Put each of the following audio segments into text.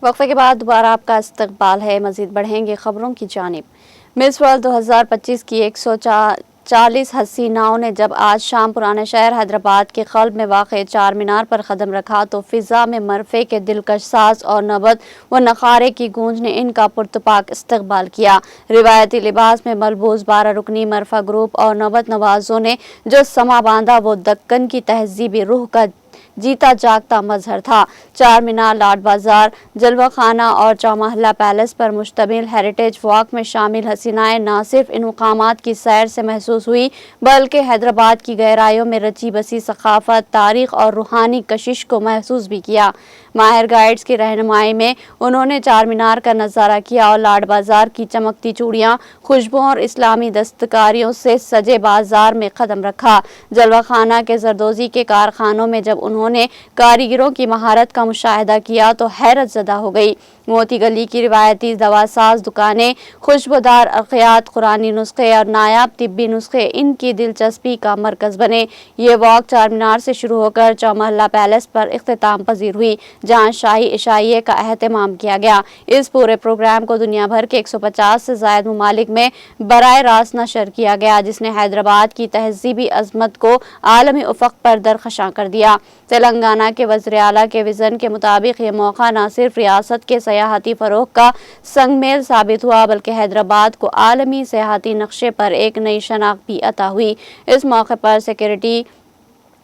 वक्फे के बाद दोबारा आपका इस्तकबाल है। मजीद बढ़ेंगे खबरों की जानिब। मिस वर्ल्ड 2025 की 140 हसीनाओं ने जब आज शाम पुराने शहर हैदराबाद के क़ल्ब में वाक़े चार मीनार पर कदम रखा तो फ़िज़ा में मरफ़े के दिलकश साज और नबद व नखारे की गूंज ने इनका पुरतपाक इस्तकबाल किया। रिवायती लिबास में मलबूस 12 रुकनी मरफ़ा ग्रुप और नबद नवाजों ने जो समा बांधा वो दक्कन की तहजीबी रूह का जीता जागता मजहर था। चार मीनार, लाड बाजार, जलवा खाना और चौमहला पैलेस पर मुश्तमिल हेरिटेज वॉक में शामिल हसीनाएं न सिर्फ इन मुकामात की सैर से महसूस हुई बल्कि हैदराबाद की गहराइयों में रची बसी सकाफत, तारीख और रूहानी कशिश को महसूस भी किया। माहिर गाइड्स की रहनुमाई में उन्होंने चार मीनार का नज़ारा किया और लाड बाजार की चमकती चूड़ियाँ, खुशबुओं और इस्लामी दस्तकारियों से सजे बाजार में कदम रखा। जलवा खाना के जरदोजी के कारखानों में जब उन्होंने कारीगरों की महारत का मुशाहिदा किया तो हैरत ज़दा हो गई। मोती गली की रिवायती दवासाज दुकानें, खुशबूदार अर्क़ियात, कुरानी नुस्खे और नायाब तिब्बी नुस्खे इनकी दिलचस्पी का मरकज़ बने। ये वॉक चार मीनार से शुरू होकर चौमहला पैलेस पर इख्तिताम पजीर हुई, जहाँ शाही इशाइये का एहतमाम किया गया। इस पूरे प्रोग्राम को दुनिया भर के 150 से ज़ायद ममालिक में बराह रास्त नशर किया गया, जिसने हैदराबाद की तहज़ीबी अज़मत को आलमी उफ़क़ पर दरख़शां कर दिया। तेलंगाना के वज़ीर आला के विज़न के मुताबिक ये मौका न सिर्फ रियासत के सयाहती फ़रोग़ का संगमेल साबित हुआ बल्कि हैदराबाद को आलमी सयाहती नक्शे पर एक नई शनाख्त भी अता हुई। इस मौके पर सिक्योरिटी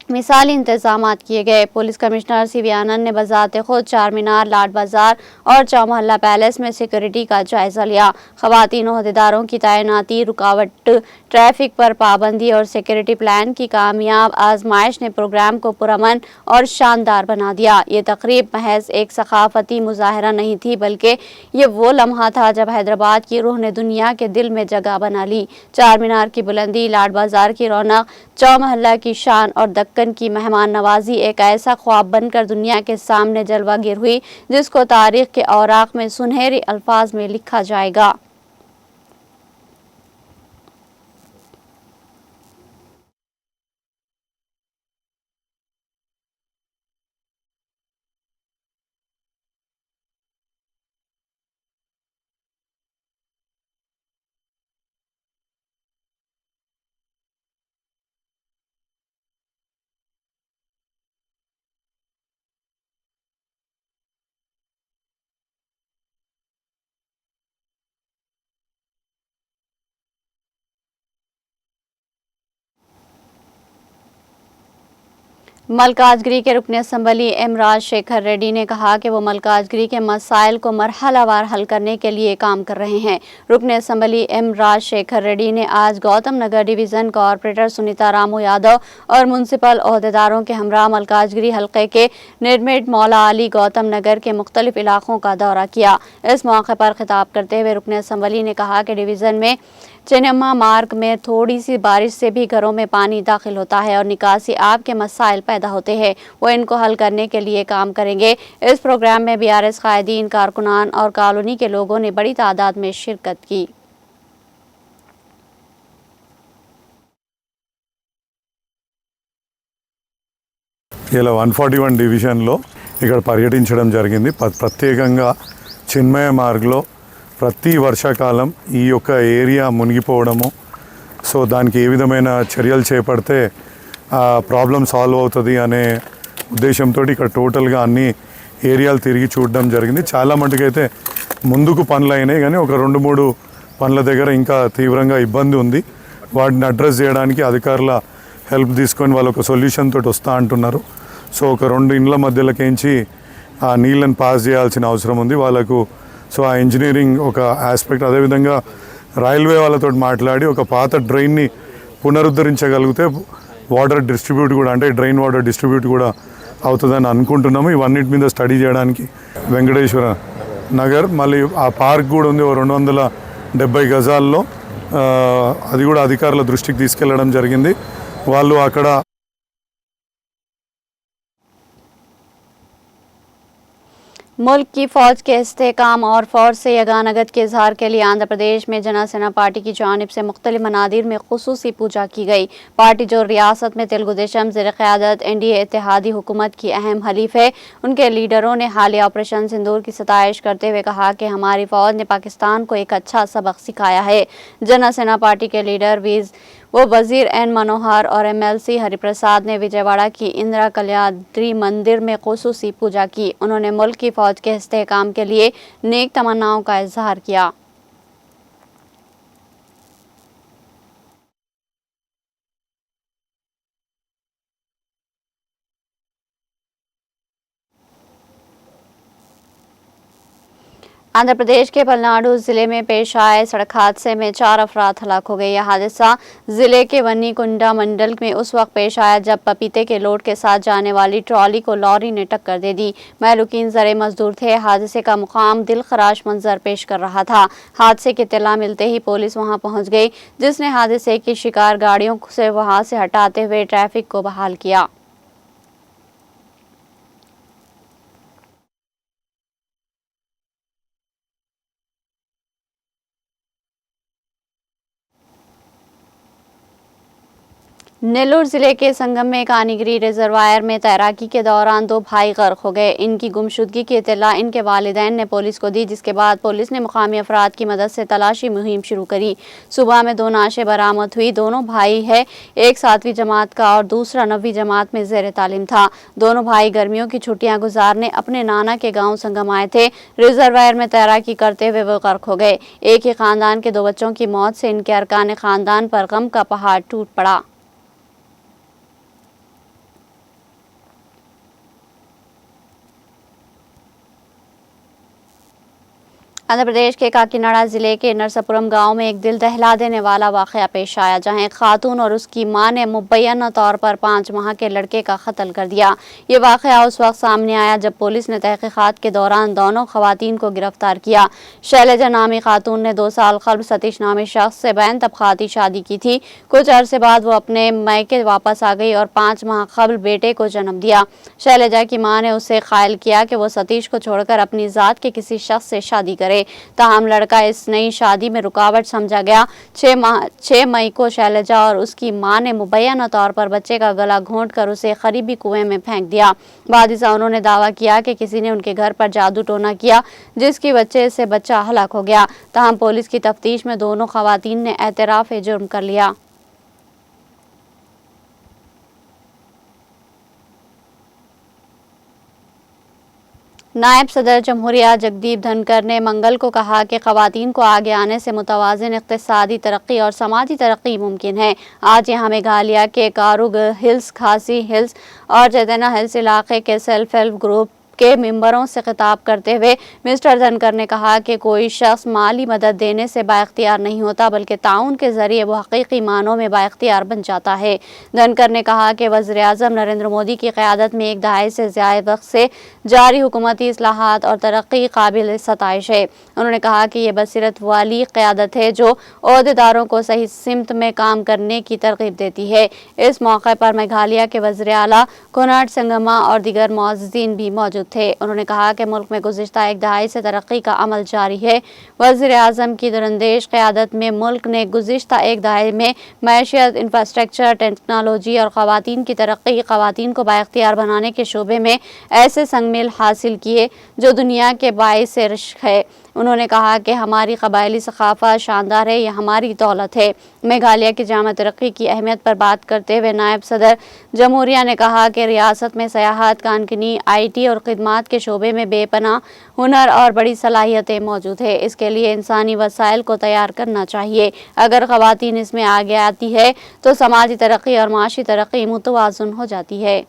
मिसाली इंतजामात किए गए। Police commissioner CV. आनंद ने बजाते खुद चार मीनार, लाड बाजार और चौमहला पैलेस में सिक्योरिटी का जायजा लिया। ख़वातीन ओहदेदारों की तैनाती, रुकावट, ट्रैफिक पर पाबंदी और सिक्योरिटी प्लान की कामयाब आजमाइश ने प्रोग्राम को पुरअमन और शानदार बना दिया। ये तकरीब महज एक सकाफती मुजाहरा नहीं थी बल्कि ये वो लम्हा था जब हैदराबाद की रूह ने दुनिया के दिल में जगह बना ली। चार मीनार की बुलंदी, लाड बाजार की रौनक, चौमहला की शान और दक्कन की मेहमान नवाजी एक ऐसा ख्वाब बनकर दुनिया के सामने जलवागिर हुई जिसको तारीख के औराक में सुनहरे अल्फाज में लिखा जाएगा। मलकाजगिरी के रुकन असम्बली एम राजशेखर रेड्डी ने कहा कि वो मलकाजगिरी के मसाइल को मरहलावार हल करने के लिए काम कर रहे हैं। रुकन असम्बली एम राजशेखर रेड्डी ने आज गौतम नगर डिवीज़न कॉरपोरेटर सुनीता रामू यादव और म्यूनसिपल ओहदेदारों के हमरा मलकाजगिरी हल्के के निर्मित मौला अली गौतम नगर के मुख्तलिफ इलाकों का दौरा किया। इस मौके पर खिताब करते हुए रुकन असम्बली ने कहा कि डिवीज़न में चिन्नमा मार्ग में थोड़ी सी बारिश से भी घरों में पानी दाखिल होता है और निकासी आब के मसाइल पैदा होते हैं। वो इनको हल करने के लिए काम करेंगे। इस प्रोग्राम में BRS कायदीन, कारकुनान और कॉलोनी के लोगों ने बड़ी तादाद में शिरकत की। ఇలా 141 డివిజన్లో ఇక్కడ పర్యటించడం జరిగింది. ప్రత్యేకంగా చిన్మయ మార్గ్లో ప్రతి వర్షాకాలం ఈ యొక్క ఏరియా మునిగిపోవడము, సో దానికి ఏ విధమైన చర్యలు చేపడితే ప్రాబ్లం సాల్వ్ అవుతుంది అనే ఉద్దేశంతో ఇక్కడ టోటల్గా అన్ని ఏరియాలు తిరిగి చూడడం జరిగింది. చాలా మటుకైతే ముందుకు పనులు అయినాయి కానీ ఒక 2-3 పనుల దగ్గర ఇంకా తీవ్రంగా ఇబ్బంది ఉంది. వాటిని అడ్రస్ చేయడానికి అధికారుల హెల్ప్ తీసుకొని వాళ్ళు ఒక సొల్యూషన్ తోటి వస్తూ అంటున్నారు. సో ఒక 2 ఇండ్ల మధ్యలోకించి ఆ నీళ్ళని పాస్ చేయాల్సిన అవసరం ఉంది వాళ్ళకు. సో ఆ ఇంజనీరింగ్ ఒక ఆస్పెక్ట్, అదేవిధంగా రైల్వే వాళ్ళతో మాట్లాడి ఒక పాత డ్రైన్ని పునరుద్ధరించగలిగితే వాటర్ డిస్ట్రిబ్యూట్ కూడా, అంటే డ్రైన్ వాటర్ డిస్ట్రిబ్యూట్ కూడా అవుతుందని అనుకుంటున్నాము. ఇవన్నిటి మీద స్టడీ చేయడానికి వెంకటేశ్వర నగర్, మళ్ళీ ఆ పార్క్ కూడా ఉంది 270 గజాల్లో, అది కూడా అధికారుల దృష్టికి తీసుకెళ్లడం జరిగింది. వాళ్ళు అక్కడ मुल्क की फौज के इस्तेहकाम और फौज से यगानगत के इजहार के लिए आंध्र प्रदेश में जना सेना पार्टी की जानिब से मुख्तलिफ मनादिर में खुसूसी पूजा की गई। पार्टी जो रियासत में तेलुगु देशम ज़ेर क़यादत एनडीए इत्तेहादी हुकूमत की अहम हलीफ है, उनके लीडरों ने हालिया ऑपरेशन सिंदूर की सताइश करते हुए कहा कि हमारी फौज ने पाकिस्तान को एक अच्छा सबक सिखाया है। जना सेना पार्टी के लीडर वजीर एन मनोहर और एमएलसी हरिप्रसाद ने विजयवाड़ा की इंदिरा कल्याद्री मंदिर में खुसूसी पूजा की। उन्होंने मुल्क की फौज के इस्तेहकाम के लिए नेक तमन्नाओं का इजहार किया। आंध्र प्रदेश के पलनाडु जिले में पेश आए सड़क हादसे में 4 अफराद हलाक हो गए। यह हादसा जिले के वन्नीकुंडा मंडल में उस वक्त पेश आया जब पपीते के लोड के साथ जाने वाली ट्रॉली को लॉरी ने टक्कर दे दी। महलूकीन ज़रे मजदूर थे। हादसे का मुकाम दिलखराश मंजर पेश कर रहा था। हादसे की इत्तला मिलते ही पुलिस वहां पहुंच गई, जिसने हादसे की शिकार गाड़ियों से वहां से हटाते हुए ट्रैफिक को बहाल किया। नेल्लोर जिले के संगम में कानीगिरी रिजर्वायर में तैराकी के दौरान 2 भाई गर्क हो गए। इनकी गुमशुदगी की इत्तला इनके वालिदैन ने पुलिस को दी, जिसके बाद पुलिस ने मुकामी अफराद की मदद से तलाशी मुहिम शुरू करी। सुबह में 2 नाशें बरामद हुई। दोनों भाई है, एक 7वीं जमात का और दूसरा 9वीं जमात में ज़ेर तालीम था। दोनों भाई गर्मियों की छुट्टियां गुजारने अपने नाना के गाँव संगम आए थे। रिजर्वायर में तैराकी करते हुए वो गर्क हो गए। एक ही खानदान के 2 बच्चों की मौत से इनके अरकान खानदान पर गम का पहाड़ टूट पड़ा। आंध्र प्रदेश के काकीनाडा जिले के नरसापुरम गांव में एक दिल दहला देने वाला वाकया पेश आया, जहां एक खातून और उसकी मां ने मुबैना तौर पर 5 माह के लड़के का कत्ल कर दिया। ये वाकया उस वक्त सामने आया जब पुलिस ने तहकीकात के दौरान दोनों खवातीन को गिरफ्तार किया। शैलजा नामी खातून ने 2 साल कबल सतीश नामी शख्स से बैन तबकाती शादी की थी। कुछ अरसे बाद वो अपने मैके वापस आ गई और 5 माह कबल बेटे को जन्म दिया। शैलजा की मां ने उसे कायल किया कि वो सतीश को छोड़कर अपनी जात के किसी शख्स से शादी करे। ताहम लड़का इस नई शादी में रुकावट समझा गया। 6 मई को शैलजा और उसकी मां ने मुबैना तौर पर बच्चे का गला घोंट कर उसे करीबी कुएं में फेंक दिया। बादिसा उन्होंने दावा किया कि किसी ने उनके घर पर जादू टोना किया, जिसकी वजह से बच्चा हलाक हो गया। ताहम पुलिस की तफ्तीश में दोनों खवातीन ने एतराफ जुर्म कर लिया। नायब सदर जमहूरिया जगदीप धनकर ने मंगल को कहा कि खवातीन को आगे आने से मुतवाज़िन इक़्तिसादी तरक्की और समाजी तरक्की मुमकिन है। आज यहाँ मेघालय के कारुग हिल्स, खासी हिल्स और चैतना हिल्स इलाके के सेल्फ हेल्प ग्रुप के मेंबरों से खिताब करते हुए मिस्टर धनकर ने कहा कि कोई शख्स माली मदद देने से बाइख्तियार नहीं होता, बल्कि ताउन के जरिए वो हकीकी मानों में बाइख्तियार बन जाता है। धनकर ने कहा कि वज़ीर-ए-आज़म नरेंद्र मोदी की क़यादत में 1 दहाई से ज़्यादा वक्त से जारी हुकूमती इस्लाहात और तरक्की काबिल सताइश है। उन्होंने कहा कि ये बसीरत वाली क़यादत है जो ओहदेदारों को सही सिमत में काम करने की तरगीब देती है। इस मौके पर मेघालय के वज़ीर आला कोनराड संगमा और दीगर मुअज़्ज़िज़ीन भी मौजूद थे। उन्होंने कहा कि मुल्क में गुज़िश्ता 1 दहाई से तरक्की का अमल जारी है। वज़ीर-ए-आज़म की दुरंदेश क़यादत में मुल्क ने गुज़िश्ता 1 दहाई में मैशियत, इंफ्रास्ट्रक्चर, टेक्नोलॉजी और ख़वातीन की तरक्की, ख़वातीन को बाइख्तियार बनाने के शोबे में ऐसे संगमिल हासिल किए जो दुनिया के बाइस रिश्क है। उन्होंने कहा कि हमारी कबायली सकाफ़त शानदार है, यह हमारी दौलत है। मेघालय की जामा तरक्की की अहमियत पर बात करते हुए नायब सदर जमहूरिया ने कहा कि रियासत में सयाहत, कानकनी, IT और खिदमात के शोबे में बेपनाह हुनर और बड़ी सलाहियतें मौजूद है। इसके लिए इंसानी वसाइल को तैयार करना चाहिए। अगर ख़वातीन इसमें आगे आती है तो समाजी तरक्की और माशी तरक्की मुतवाज़िन हो जाती है।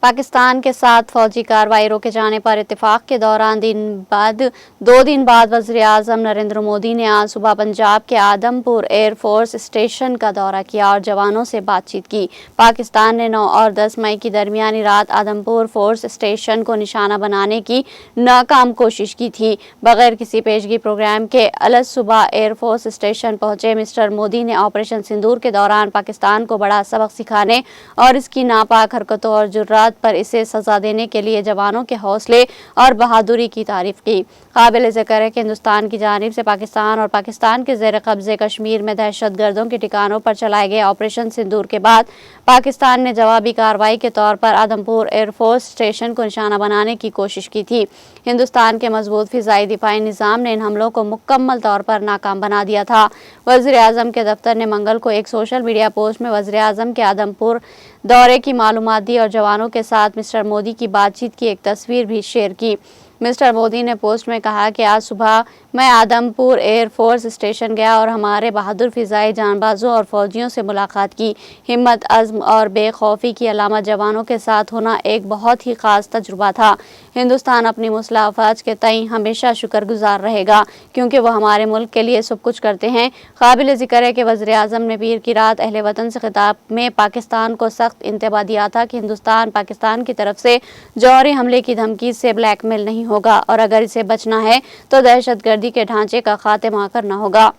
पाकिस्तान के साथ फौजी कार्रवाई रोके जाने पर इत्तेफाक के दौरान दो दिन बाद वज़ीर आज़म नरेंद्र मोदी ने आज सुबह पंजाब के आदमपुर एयरफोर्स स्टेशन का दौरा किया और जवानों से बातचीत की। पाकिस्तान ने 9 और 10 मई की दरमियानी रात आदमपुर फोर्स स्टेशन को निशाना बनाने की नाकाम कोशिश की थी। बगैर किसी पेशगी प्रोग्राम के अलग सुबह एयरफोर्स स्टेशन पहुंचे मिस्टर मोदी ने ऑपरेशन सिंदूर के दौरान पाकिस्तान को बड़ा सबक सिखाने और इसकी नापाक हरकतों और जुर्रात पर इसे सजा देने के लिए जवानों के हौसले और बहादुरी की तारीफ की। काबिल ज़िक्र है कि हिंदुस्तान की जानिब से पाकिस्तान और पाकिस्तान के ज़ेर कब्ज़े कश्मीर में दहशतगर्दों के ठिकानों पर चलाए गए ऑपरेशन सिंदूर के बाद पाकिस्तान ने जवाबी कार्रवाई के तौर पर आदमपुर एयरफोर्स स्टेशन को निशाना बनाने की कोशिश की थी। हिंदुस्तान के मजबूत फ़िज़ाई दिफाई निज़ाम ने इन हमलों को मुकम्मल तौर पर नाकाम बना दिया था। वज़ीर आज़म के दफ्तर ने मंगल को एक सोशल मीडिया पोस्ट में वज़ीर आज़म के आदमपुर दौरे की मालूमात दी और जवानों के साथ मिस्टर मोदी की बातचीत की एक तस्वीर भी शेयर की। मिस्टर मोदी ने पोस्ट में कहा कि आज सुबह मैं आदमपुर एयरफोर्स स्टेशन गया और हमारे बहादुर फ़िज़ाई जानबाजों और फ़ौजियों से मुलाकात की। हिम्मत, अज़्म और बेखौफी की अलामत जवानों के साथ होना एक बहुत ही ख़ास तजुर्बा था। हिंदुस्तान अपनी मुस्लिह अफ़वाज के तईं हमेशा शुक्रगुजार रहेगा क्योंकि वह हमारे मुल्क के लिए सब कुछ करते हैं। काबिल ज़िक्र है कि वज़ीर आज़म ने पीर की रात अहले वतन से खिताब में पाकिस्तान को सख्त इंतबाह दिया था कि हिंदुस्तान पाकिस्तान की तरफ से जौहरी हमले की धमकी से ब्लैकमेल नहीं होगा और अगर इसे बचना है तो दहशतगर्दी के ढांचे का खात्मा करना होगा।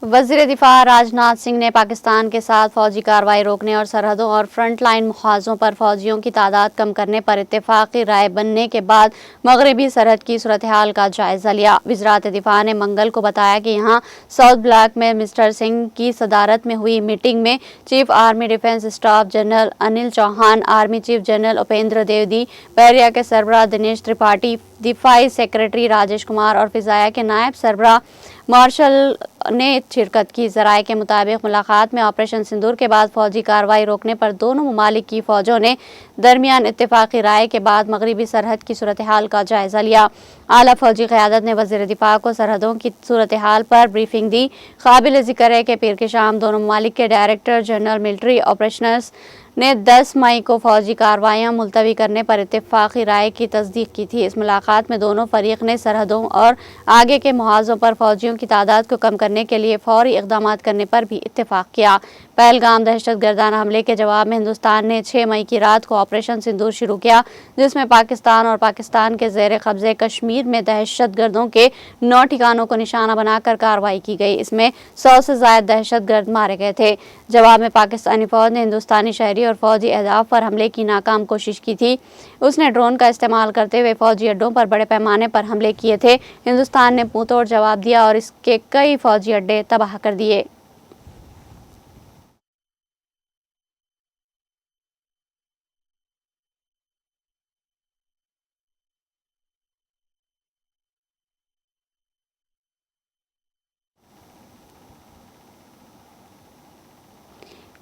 वज़ीर दिफा राजनाथ सिंह ने पाकिस्तान के साथ फौजी कार्रवाई रोकने और सरहदों और फ्रंट लाइन मुहाज़ों पर फौजियों की तादाद कम करने पर इत्तेफाक़ी राय बनने के बाद मगरबी सरहद की सूरत हाल का जायज़ा लिया। वज़ारत दिफा ने मंगल को बताया कि यहाँ साउथ ब्लॉक में मिस्टर सिंह की सदारत में हुई मीटिंग में chief army defence staff general Anil Chauhan, army chief general Upendra Dwivedi, बहरिया के सरबराह दिनेश त्रिपाठी, दिफाई सेक्रेटरी राजेश कुमार और फ़िज़ाया के नायब सरबराह मार्शल ने शिरकत की। ज़राए के मुताबिक मुलाकात में ऑपरेशन सिंदूर के बाद फौजी कार्रवाई रोकने पर दोनों ममालिक की फ़ौजों ने दरमियान इत्तेफाक़ी राय के बाद मगरबी सरहद की सूरत हाल का जायज़ा लिया। आला फौजी क़यादत ने वज़ीर दिफा को सरहदों की सूरत हाल पर ब्रीफिंग दी। काबिल ज़िक्र है कि पीर की शाम दोनों ममालिक के डायरेक्टर जनरल मिलिट्री ऑपरेशंस ने 10 मई को फौजी कार्रवाइयाँ मुलतवी करने पर इत्तेफाक़ी राय की तस्दीक की थी। इस मुलाकात में दोनों फरीक ने सरहदों और आगे के मुहाज़ों पर फौजियों की तादाद को कम करने के लिए फौरी इक़दाम करने पर भी इत्तेफाक किया। पहलगाम दहशतगर्दाना हमले के जवाब में हिंदुस्तान ने 6 मई की रात को ऑपरेशन सिंदूर शुरू किया, जिसमें पाकिस्तान और पाकिस्तान के ज़ेर कब्ज़े कश्मीर में दहशतगर्दों के 9 ठिकानों को निशाना बनाकर कार्रवाई की गई। इसमें 100 से ज़ायद दहशतगर्द मारे गए थे। जवाब में पाकिस्तानी फ़ौज ने हिंदुस्तानी शहरी और फ़ौजी अहदाफ पर हमले की नाकाम कोशिश की थी। उसने ड्रोन का इस्तेमाल करते हुए फ़ौजी अड्डों पर बड़े पैमाने पर हमले किए थे। हिंदुस्तान ने मुंह तोड़ जवाब दिया और इसके कई फ़ौजी अड्डे तबाह कर दिए।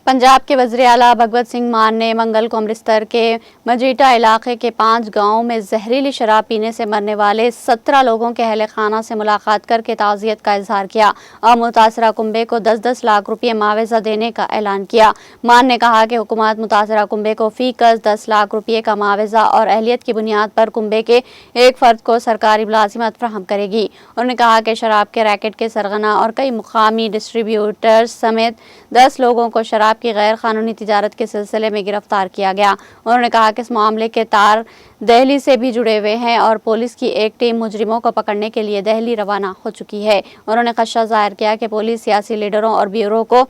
पंजाब के वज़ीर आला भगवत सिंह मान ने मंगल को अमृतसर के मजीठा इलाके के 5 गाँवों में जहरीली शराब पीने से मरने वाले 17 लोगों के अहले खाना से मुलाकात करके ताज़ियत का इजहार किया और मुतासरा कुंबे को 10-10 लाख रुपये मुआवजा देने का ऐलान किया। मान ने कहा कि हुकूमत मुतासरा कुंबे को फी कस 10 लाख रुपये का मुआवजा और अहलियत की बुनियाद पर कुंबे के एक फ़र्द को सरकारी मुलाजिमत फराहम करेगी। उन्होंने कहा कि शराब के रैकेट के सरगना और कई मुकामी डिस्ट्रीब्यूटर्स समेत 10 लोगों को शराब की गैर कानूनी तिजारत के सिलसिले में गिरफ्तार किया गया। उन्होंने कहा कि इस मामले के तार दिल्ली से भी जुड़े हुए हैं और पुलिस की एक टीम मुजरिमों को पकड़ने के लिए दिल्ली रवाना हो चुकी है। उन्होंने खदशा जाहिर किया कि पुलिस सियासी लीडरों और ब्यूरो को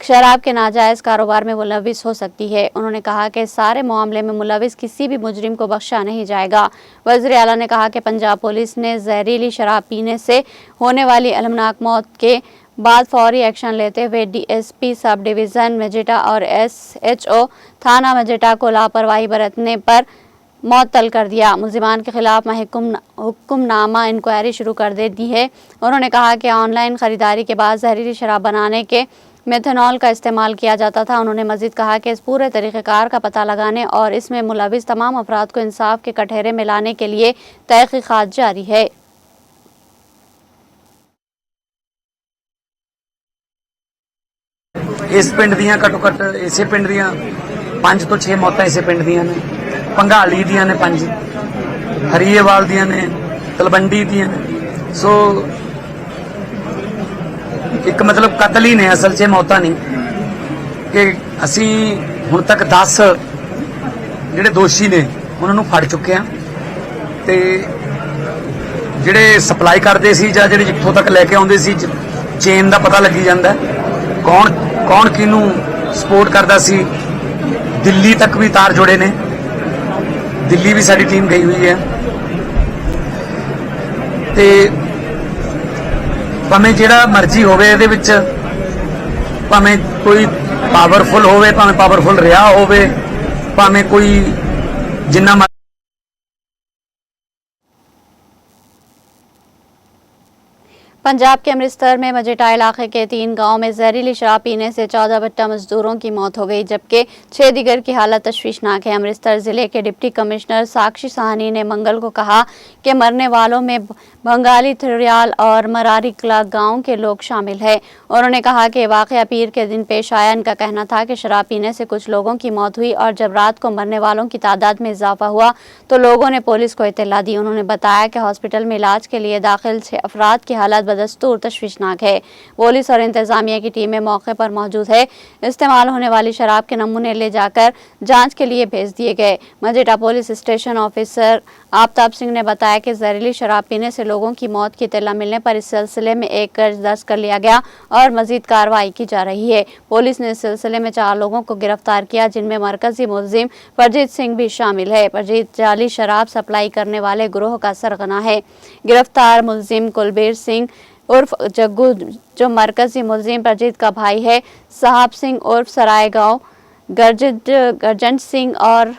शराब के नाजायज़ कारोबार में मुलविस हो सकती है। उन्होंने कहा कि सारे मामले में मुलविस किसी भी मुजरिम को बख्शा नहीं जाएगा। वज़ीर आला ने कहा कि पंजाब पुलिस ने जहरीली शराब पीने से होने वाली अलमनाक मौत के बाद फौरी एक्शन लेते हुए DSP सब डिवीज़न मजीठा और SHO थाना मजीठा को लापरवाही बरतने पर मुअत्तल कर दिया। मुलजिमान के खिलाफ हुक्मनामा इंक्वायरी शुरू कर दे दी है। उन्होंने कहा कि ऑनलाइन ख़रीदारी के बाद जहरीली शराब बनाने के मेथनॉल का इस्तेमाल किया जाता था। उन्होंने मजीद कहा कि इस पूरे तरीक़ेकार का पता लगाने और इसमें मुलविस तमाम अफराद को इंसाफ के कटहरे में लाने के लिए तहक़ीक़ात जारी है। इस पिंड दियां घट्टो घट्ट इसे पिंड दियां 5 ਤੋਂ 6 मौतां इसे पिंड दियां ने, पंघाली दियां ने 5, हरीएवाल दियां ने, तलवंडी दियां ने। सो एक मतलब कतल ही ने, असल 'ਚ मौतां नहीं कि ਅਸੀਂ ਹੁਣ ਤੱਕ 10 ਜਿਹੜੇ ਦੋਸ਼ੀ ਨੇ ਉਹਨਾਂ ਨੂੰ ਫੜ ਚੁੱਕੇ ਆ ਤੇ ਜਿਹੜੇ ਸਪਲਾਈ ਕਰਦੇ ਸੀ ਜਾਂ ਜਿਹੜੇ ਜਿੱਥੋਂ ਤੱਕ ਲੈ ਕੇ ਆਉਂਦੇ ਸੀ ਚੇਨ ਦਾ ਪਤਾ ਲੱਗੀ ਜਾਂਦਾ ਕੌਣ ਕਿਹਨੂੰ ਸਪੋਰਟ ਕਰਦਾ ਸੀ। ਦਿੱਲੀ ਤੱਕ ਵੀ ਤਾਰ ਜੁੜੇ ਨੇ, ਦਿੱਲੀ ਵੀ ਸਾਡੀ ਟੀਮ ਗਈ ਹੋਈ ਹੈ ਤੇ ਭਾਵੇਂ ਜਿਹੜਾ ਮਰਜ਼ੀ ਹੋਵੇ ਇਹਦੇ ਵਿੱਚ, ਭਾਵੇਂ ਕੋਈ ਪਾਵਰਫੁਲ ਹੋਵੇ, ਭਾਵੇਂ ਪਾਵਰਫੁਲ ਰਿਹਾ ਹੋਵੇ, ਭਾਵੇਂ ਕੋਈ ਜਿੰਨਾ पंजाब के अमृतसर में मजेटा इलाके के 3 गांव में जहरीली शराब पीने से 14 भट्टा मजदूरों की मौत हो गई, जबकि 6 दीगर की हालत तशवीशनाक है। अमृतसर जिले के डिप्टी कमिश्नर साक्षी साहनी ने मंगल को कहा कि मरने वालों में बंगाली थरियाल और मरारी कला गाँव के लोग शामिल हैं। उन्होंने कहा कि वाक़या पीर के दिन पेश आया। इनका कहना था कि शराब पीने से कुछ लोगों की मौत हुई और जब रात को मरने वालों की तादाद में इजाफा हुआ तो लोगों ने पुलिस को इत्तला दी। उन्होंने बताया कि हॉस्पिटल में इलाज के लिए दाखिल 6 अफराद की हालत दस्तूर तशवीशनाक है। पुलिस और इंतजामिया की टीमें मौके पर मौजूद है। इस्तेमाल होने वाली शराब के नमूने ले जाकर जांच के लिए भेज दिए गए। Majitha police station officer Aftab Singh ने बताया कि जहरीली शराब पीने से लोगों की मौत की इत्तला मिलने पर इस सिलसिले में एक केस दर्ज कर लिया गया और मजीद कार्रवाई की जा रही है। पुलिस ने इस सिलसिले में 4 लोगों को गिरफ्तार किया, जिनमें मरकजी मुलजिम परजीत सिंह भी शामिल है। परजीत जाली शराब सप्लाई करने वाले गिरोह का सरगना है। गिरफ्तार मुलजिम कुलबीर सिंह उर्फ जग्गू, जो मरकजी मुलजिम परजीत का भाई है, साहब सिंह उर्फ सराय गाँव गर्जन सिंह और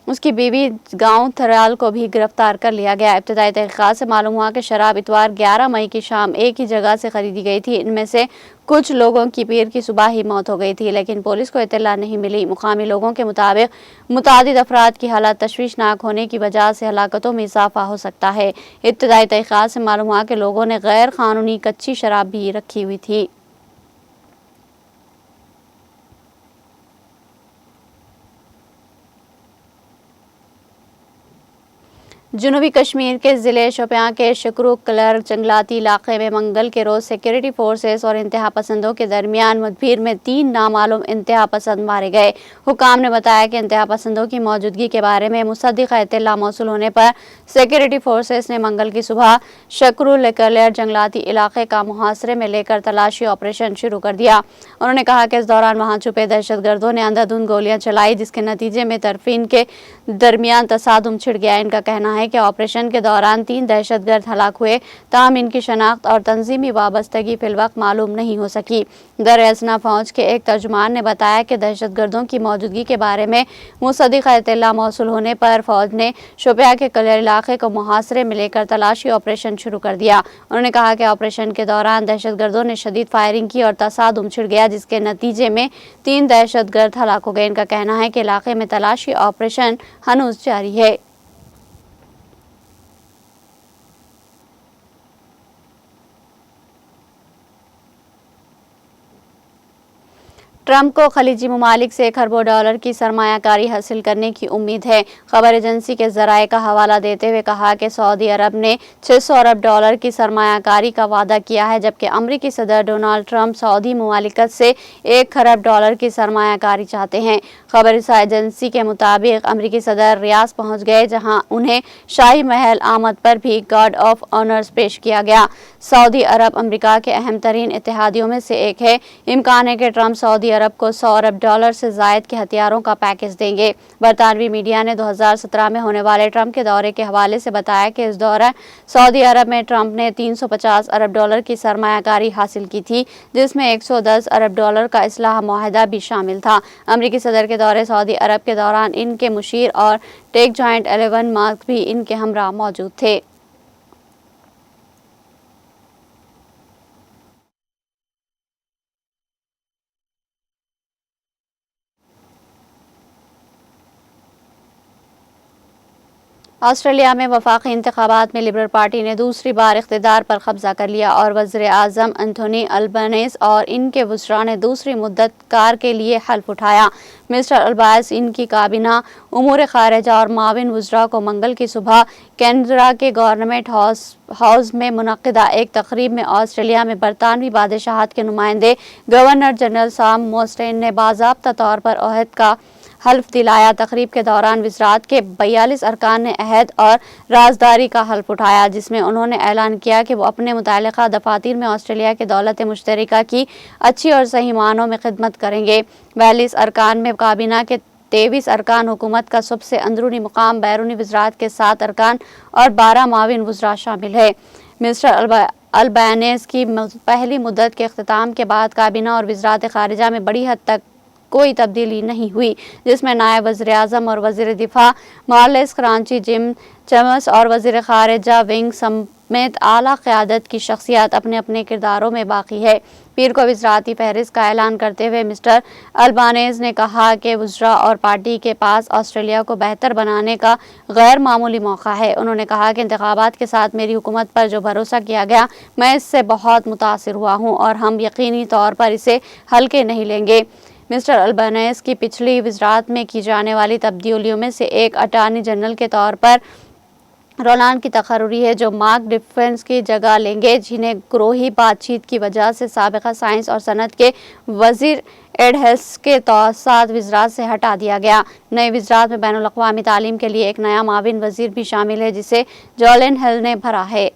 उसकी बीवी गांव थराल को भी गिरफ्तार कर लिया गया। इब्तदाई तहकीकात से मालूम हुआ कि शराब इतवार 11 मई की शाम एक ही जगह से खरीदी गई थी। इनमें से कुछ लोगों की पीर की सुबह ही मौत हो गई थी, लेकिन पुलिस को इत्तला नहीं मिली। मुकामी लोगों के मुताबिक मुतादिद अफराद की हालत तशवीशनाक होने की वजह से हलाकतों में इजाफा हो सकता है। इब्तदाई तहकीकात से मालूम हुआ कि लोगों ने गैर कानूनी कच्ची शराब भी रखी हुई थी। जनूबी कश्मीर के ज़िले शोपियां के शकरू कलर जंगलाती इलाके में मंगल के रोज़ सिक्योरिटी फोर्सेस और इंतहा पसंदों के दरमियान मुठभेड़ में 3 नामालूम इंतहा पसंद मारे गए। हुकाम ने बताया कि इंतहा पसंदों की मौजूदगी के बारे में मुसद्दिक़ा इत्तला मौसूल होने पर सिक्योरिटी फोर्सेस ने मंगल की सुबह शकरू कलर जंगलाती इलाके का मुहासरे में लेकर तलाशी ऑपरेशन शुरू कर दिया। उन्होंने कहा कि इस दौरान वहाँ छुपे दहशतगर्दों ने अंधाधुंध गोलियाँ चलाई, जिसके नतीजे में तरफीन के दरमियान तसादुम छिड़ गया। इनका कहना है कि ऑपरेशन के दौरान 3 दहशतगर्द हलाक हुए, ताहम इनकी शनाख्त और तंजीमी वाबस्तगी फिलवक्त मालूम नहीं हो सकी। दर-ए-असना फौज के एक तर्जुमान ने बताया कि दहशतगर्दों की मौजूदगी के बारे में मुसद्दिक़ा इत्तला मौसूल होने पर फौज ने शोपियां के कलर इलाके को मुहासरे में लेकर तलाशी ऑपरेशन शुरू कर दिया। उन्होंने कहा कि ऑपरेशन के दौरान दहशतगर्दों ने शदीद फायरिंग की और तसादुम छिड़ गया, जिसके नतीजे में 3 दहशतगर्द हलाक हो गए। इनका कहना है कि इलाके में तलाशी ऑपरेशन हनूज जारी है। ट्रंप को खलीजी ममालिक से $1 अरब की सरमायाकारी हासिल करने की उम्मीद है। खबर एजेंसी के ज़राए का हवाला देते हुए कहा कि सऊदी अरब ने $600 अरब की सरमायाकारी का वादा किया है, जबकि अमरीकी सदर डोनाल्ड ट्रंप सऊदी ममालिकत से $1 खरब की सरमायाकारी चाहते हैं। खबर एजेंसी के मुताबिक अमरीकी सदर रियाद पहुँच गए, जहाँ उन्हें शाही महल आमद पर भी गार्ड ऑफ ऑनर्स पेश किया गया। सऊदी अरब अमरीका के अहम तरीन इत्तेहादियों में से एक है। इम्कान है कि ट्रंप सऊदी अरब को $100 अरब से ज़ायद के हथियारों का पैकेज देंगे। बरतानवी मीडिया ने 2017 में होने वाले ट्रंप के दौरे के हवाले से बताया कि इस दौरान सऊदी अरब में ट्रंप ने $350 अरब की सरमायाकारी हासिल की थी, जिसमें $110 अरब का इस्लाह मुआहदा भी शामिल था। अमरीकी सदर के दौरे सऊदी अरब के दौरान इनके मुशीर और टेक जॉइंट 11 मार्क भी इनके हमरा मौजूद थे। آسٹریلیا میں وفاقی انتخابات میں لبرل پارٹی نے دوسری بار اقتدار پر قبضہ کر لیا اور وزیر اعظم انتھونی البنیز اور ان کے وزراء نے دوسری مدت کار کے لیے حلف اٹھایا۔ مسٹر البنیز ان کی کابینہ امور خارجہ اور معاون وزراء کو منگل کی صبح کینبرا کے گورنمنٹ ہاؤس میں منعقدہ ایک تقریب میں آسٹریلیا میں برطانوی بادشاہت کے نمائندے گورنر جنرل سام موسٹین نے باضابطہ طور پر عہد کا حلف دلایا۔ تقریب کے دوران وزارت کے 42 ارکان نے عہد اور رازداری کا حلف اٹھایا، جس میں انہوں نے اعلان کیا کہ وہ اپنے متعلقہ دفاتر میں آسٹریلیا کے دولت مشترکہ کی اچھی اور صحیح معنوں میں خدمت کریں گے۔ 42 ارکان میں کابینہ کے 23 ارکان، حکومت کا سب سے اندرونی مقام بیرونی وزارت کے 7 ارکان اور 12 معاون وزراء شامل ہیں۔ مسٹر البنیز کی پہلی مدت کے اختتام کے بعد کابینہ اور وزارت خارجہ میں بڑی حد تک کوئی تبدیلی نہیں ہوئی، جس میں نائب وزیر اعظم اور وزیر دفاع مارلس کرانچی، جم چمس اور وزیر خارجہ ونگ سمیت اعلیٰ قیادت کی شخصیات اپنے اپنے کرداروں میں باقی ہے۔ پیر کو وزارتی فہرست کا اعلان کرتے ہوئے مسٹر البنیز نے کہا کہ وزراء اور پارٹی کے پاس آسٹریلیا کو بہتر بنانے کا غیر معمولی موقع ہے۔ انہوں نے کہا کہ انتخابات کے ساتھ میری حکومت پر جو بھروسہ کیا گیا، میں اس سے بہت متاثر ہوا ہوں اور ہم یقینی طور پر اسے ہلکے نہیں لیں گے۔ مسٹر البنیز کی پچھلی وزارت میں کی جانے والی تبدیلیوں میں سے ایک اٹارنی جنرل کے طور پر رولانڈ کی تقرری ہے، جو مارک ڈفرنس کی جگہ لیں گے، جنہیں گروہی بات چیت کی وجہ سے سابقہ سائنس اور صنعت کے وزیر ایڈ ہیلس کے 7 وزرات سے ہٹا دیا گیا۔ نئی وزارت میں بین الاقوامی تعلیم کے لیے ایک نیا معاون وزیر بھی شامل ہے، جسے جولین ہل نے بھرا ہے۔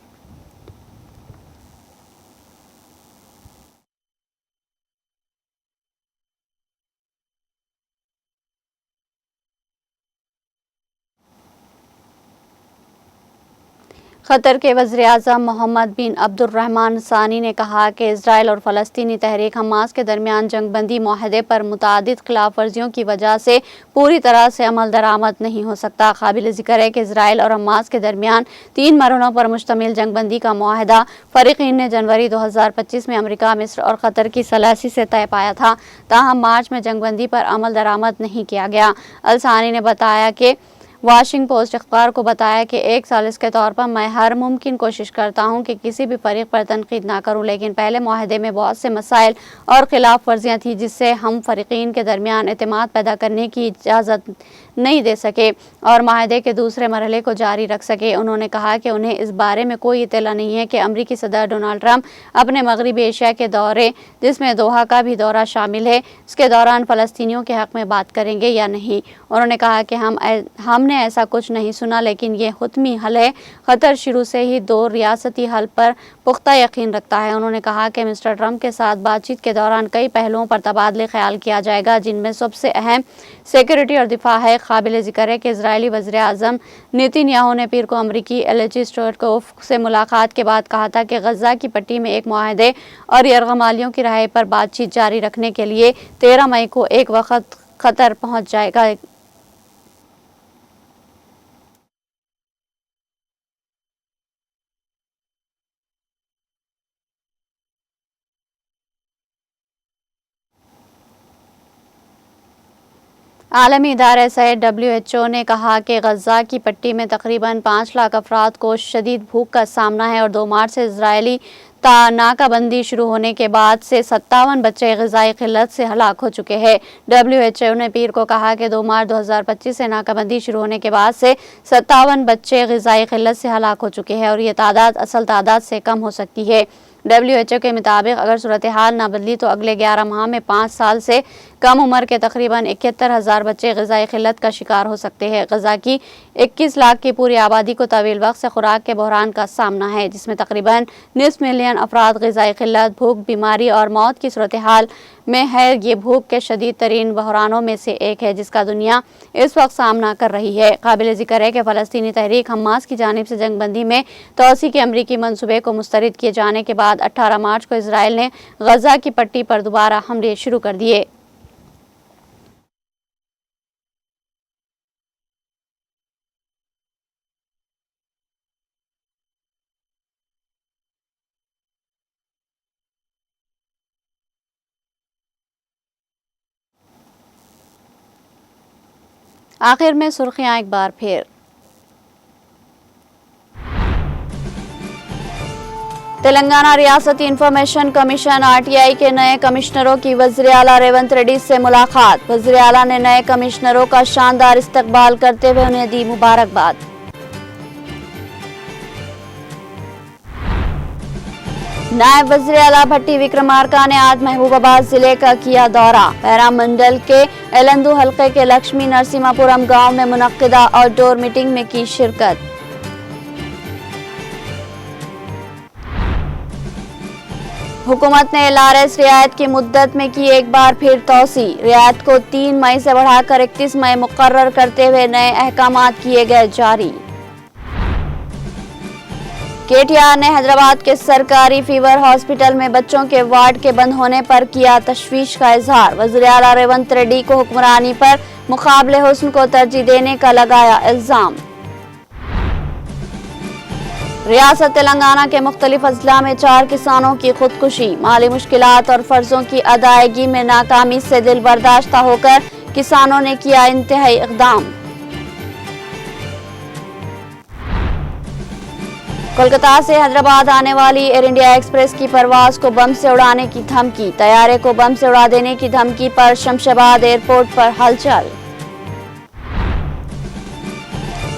قطر کے وزیر اعظم محمد بن عبد الرحمن ثانی نے کہا کہ اسرائیل اور فلسطینی تحریک حماس کے درمیان جنگ بندی معاہدے پر متعدد خلاف ورزیوں کی وجہ سے پوری طرح سے عمل درآمد نہیں ہو سکتا۔ قابل ذکر ہے کہ اسرائیل اور حماس کے درمیان 3 مرحلوں پر مشتمل جنگ بندی کا معاہدہ فریقین نے جنوری 2025 میں امریکہ، مصر اور قطر کی ثلاثی سے طے پایا تھا، تاہم مارچ میں جنگ بندی پر عمل درآمد نہیں کیا گیا۔ الثانی نے بتایا کہ واشنگٹن پوسٹ اخبار کو بتایا کہ 1 سالس کے طور پر میں ہر ممکن کوشش کرتا ہوں کہ کسی بھی فریق پر تنقید نہ کروں، لیکن پہلے معاہدے میں بہت سے مسائل اور خلاف ورزیاں تھیں جس سے ہم فریقین کے درمیان اعتماد پیدا کرنے کی اجازت نہیں دے سکے اور معاہدے کے دوسرے مرحلے کو جاری رکھ سکے۔ انہوں نے کہا کہ انہیں اس بارے میں کوئی اطلاع نہیں ہے کہ امریکی صدر ڈونلڈ ٹرمپ اپنے مغربی ایشیا کے دورے، جس میں دوحہ کا بھی دورہ شامل ہے، اس کے دوران فلسطینیوں کے حق میں بات کریں گے یا نہیں۔ انہوں نے کہا کہ ہم نے ایسا کچھ نہیں سنا، لیکن یہ حتمی حل ہے۔ قطر شروع سے ہی 2 ریاستی حل پر پختہ یقین رکھتا ہے۔ انہوں نے کہا کہ مسٹر ٹرمپ کے ساتھ بات چیت کے دوران کئی پہلوؤں پر تبادلہ خیال کیا جائے گا، جن میں سب سے اہم سیکورٹی اور دفاع ہے۔ قابل ذکر ہے کہ اسرائیلی وزیر اعظم نیتن یاہو نے پیر کو امریکی ایلچی سٹوٹکوف سے ملاقات کے بعد کہا تھا کہ غزہ کی پٹی میں ایک معاہدے اور یرغمالیوں کی رہائی پر بات چیت جاری رکھنے کے لیے 13 مئی کو ایک وقت قطر پہنچ جائے گا۔ عالمی ادارہ صحت WHO نے کہا کہ غزہ کی پٹی میں تقریباً 5 لاکھ افراد کو شدید بھوک کا سامنا ہے اور 2 مارچ سے اسرائیلی ناکہ بندی شروع ہونے کے بعد سے 57 بچے غذائی قلت سے ہلاک ہو چکے ہیں۔ WHO نے پیر کو کہا کہ 2 مارچ 2025 سے ناکہ بندی شروع ہونے کے بعد سے 57 بچے غذائی قلت سے ہلاک ہو چکے ہیں اور یہ تعداد اصل تعداد سے کم ہو سکتی ہے۔ WHO کے مطابق اگر صورتحال نہ بدلی تو اگلے 11 ماہ میں 5 سال سے کم عمر کے تقریباً 71,000 بچے غذائی قلت کا شکار ہو سکتے ہیں۔ غزہ کی 21 لاکھ کی پوری آبادی کو طویل وقت سے خوراک کے بحران کا سامنا ہے، جس میں تقریباً نصف ملین افراد غذائی قلت، بھوک، بیماری اور موت کی صورتحال میں ہے۔ یہ بھوک کے شدید ترین بحرانوں میں سے ایک ہے جس کا دنیا اس وقت سامنا کر رہی ہے۔ قابل ذکر ہے کہ فلسطینی تحریک حماس کی جانب سے جنگ بندی میں توسیع کے امریکی منصوبے کو مسترد کیے جانے کے بعد 18 مارچ کو اسرائیل نے غزہ کی پٹی پر دوبارہ حملے شروع کر دیے۔ آخر میں سرخیاں ایک بار پھر۔ तेलंगाना रियासती इंफॉर्मेशन कमीशन आरटीआई के नए कमिश्नरों की वज़ीर आला रेवंत रेड्डी से मुलाकात। वज़ीर आला ने नए कमिश्नरों का शानदार इस्तकबाल करते हुए उन्हें दी मुबारकबाद। नायब वज़ीर आला भट्टी विक्रमार्का ने आज महबूबाबाद जिले का किया दौरा। पैरा मंडल के एलंदू हलके के लक्ष्मी नरसिम्हापुरम गांव में मुनक्किदा आउटडोर मीटिंग में की शिरकत। हुकूमत ने LRS रियायत की मुद्दत में की एक बार फिर तोसी। रियायत को 3 मई से बढ़ाकर 31 मई मुकर्रर करते हुए नए अहकामात किए गए जारी। KTR ने हैदराबाद के सरकारी फीवर हॉस्पिटल में बच्चों के वार्ड के बंद होने पर किया तशवीश का इजहार। वज़ीर आला रेवंत रेड्डी को हुक्मरानी पर मुकाबले हुस्न को तरजीह देने का लगाया इल्जाम। रियासत तेलंगाना के मुख्तलिफ अजला में 4 किसानों की खुदकुशी। माली मुश्किलात और फर्जों की अदायगी में नाकामी से दिल बर्दाश्ता होकर किसानों ने किया इंतहाई इक़दाम। कोलकाता से हैदराबाद आने वाली एयर इंडिया एक्सप्रेस की परवाज को बम से उड़ाने की धमकी। तैयारे को बम से उड़ा देने की धमकी पर शमशाबाद एयरपोर्ट पर हलचल।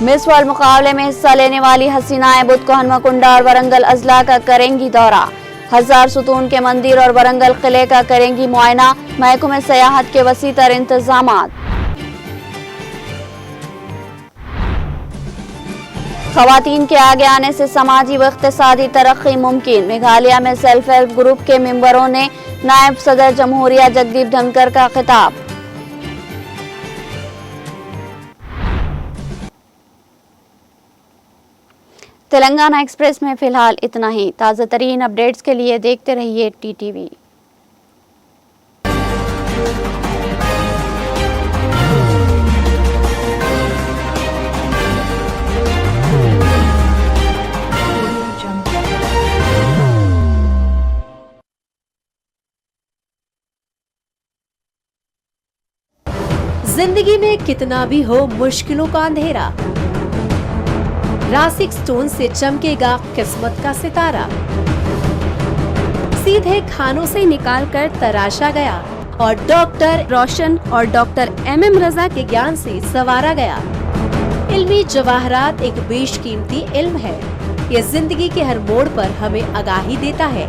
मिस वर्ल्ड मुकाबले में हिस्सा लेने वाली हसीनाएं बुध को हनुमकुंडा और वरंगल अजला का करेंगी दौरा। 1000 सुतून के मंदिर और वरंगल किले का करेंगी मुआयना। महकमे सयाहत के वसी तर इंतजामात। खवातीन के आगे आने से समाजी व इक़्तिसादी तरक्की मुमकिन। मेघालय में सेल्फ हेल्प ग्रुप के मेंबरों ने नायब सदर जमहूरिया जगदीप धनखड़ का खिताब। तेलंगाना एक्सप्रेस में फिलहाल इतना ही। ताज़ा तरीन अपडेट्स के लिए देखते रहिए TTV। जिंदगी में कितना भी हो मुश्किलों का अंधेरा, रासिक स्टोन से चमकेगा किस्मत का सितारा। सीधे खानों से निकाल कर तराशा गया और डॉक्टर रोशन और डॉक्टर MM रजा के ज्ञान से संवारा गया। इल्मी जवाहरात एक बेशकीमती इल्म है। ये जिंदगी के हर मोड़ पर हमें आगाही देता है।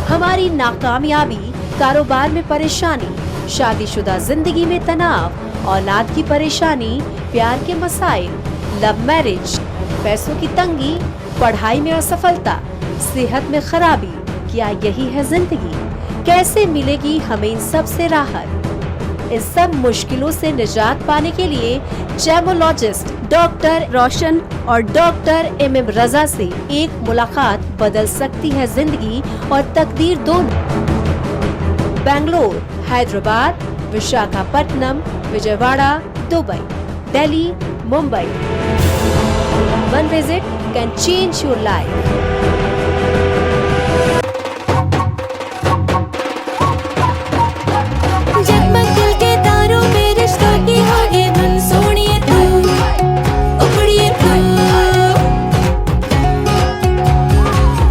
हमारी नाकामयाबी, कारोबार में परेशानी, शादीशुदा जिंदगी में तनाव, औलाद की परेशानी, प्यार के मसाइल, लव मैरिज, पैसों की तंगी, पढ़ाई में असफलता, सेहत में खराबी, क्या यही है जिंदगी? कैसे मिलेगी हमें इन सब से राहत? इन सब मुश्किलों से निजात पाने के लिए जेमोलॉजिस्ट डॉक्टर रोशन और डॉक्टर MM रजा से एक मुलाकात बदल सकती है जिंदगी और तकदीर दोनों। Bangalore, Hyderabad, Visakhapatnam, Vijayawada, Dubai, Delhi, Mumbai. One visit can change your life. जगमग दिल के तारों में रिश्तों की होगी धुन, सोनिए तू, उखड़िए तू,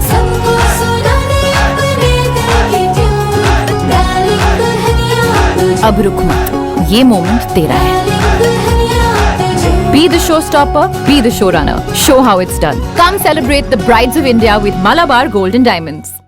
सबको सुनाने अपने दिल की ट्यून, डार्लिंग दुल्हनिया तुझे, अब रुक मत, ये मोमेंट तेरा है। Be the showstopper, be the showrunner. Show how it's done. Come celebrate the Brides of India with Malabar Gold and Diamonds.